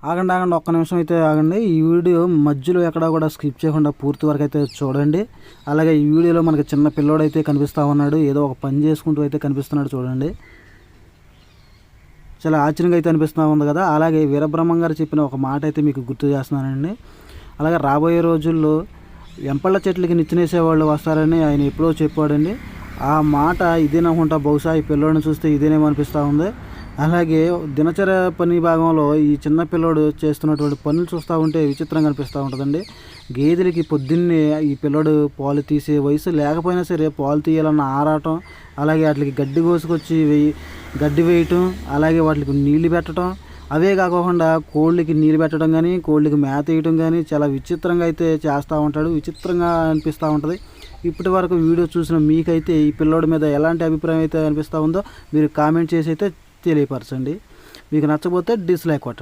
ఆగండి ఆగండి, ఒక్క నిమిషం అయితే ఆగండి. ఈ వీడియో మధ్యలో ఎక్కడా కూడా స్కిప్ చేయకుండా పూర్తి వరకు అయితే చూడండి. అలాగే ఈ వీడియోలో మనకి చిన్న పిల్లోడు అయితే కనిపిస్తూ ఉన్నాడు, ఏదో ఒక పని చేసుకుంటూ అయితే కనిపిస్తున్నాడు చూడండి. చాలా ఆశ్చర్యంగా అయితే అనిపిస్తూ ఉంది కదా. అలాగే వీరబ్రహ్మం గారు చెప్పిన ఒక మాట అయితే మీకు గుర్తు చేస్తున్నానండి. అలాగే రాబోయే రోజుల్లో ఎంపళ్ళ చెట్లకి నిచ్చినేసేవాళ్ళు వస్తారని ఆయన ఎప్పుడో చెప్పాడండి. ఆ మాట ఇదేననుకుంటా, బహుశా ఈ పిల్లోడిని చూస్తే ఇదేనేమో అనిపిస్తూ ఉంది. అలాగే దినచర్య పని భాగంలో ఈ చిన్న పిల్లోడు చేస్తున్నటువంటి పనులు చూస్తూ ఉంటే విచిత్రంగా అనిపిస్తూ ఉంటుందండి. గేదెలకి పొద్దున్నే ఈ పిల్లోడు పాలు తీసే వయసు లేకపోయినా సరే పాలు తీయాలన్న ఆరాటం, అలాగే వాటికి గడ్డి కోసుకొచ్చి గడ్డి వేయటం, అలాగే వాటికి నీళ్లు పెట్టడం, అవే కాకుండా కోళ్ళకి నీళ్ళు పెట్టడం కానీ, కోళ్ళకి మేత వేయటం కానీ చాలా విచిత్రంగా అయితే చేస్తూ ఉంటాడు. విచిత్రంగా అనిపిస్తూ ఉంటుంది. ఇప్పటి వరకు వీడియో చూసిన మీకైతే ఈ పిల్లోడి మీద ఎలాంటి అభిప్రాయం అయితే అనిపిస్తూ ఉందో మీరు కామెంట్ చేసి అయితే తెలియపరచండి. మీకు నచ్చకపోతే డిస్లైక్ కొట్టండి.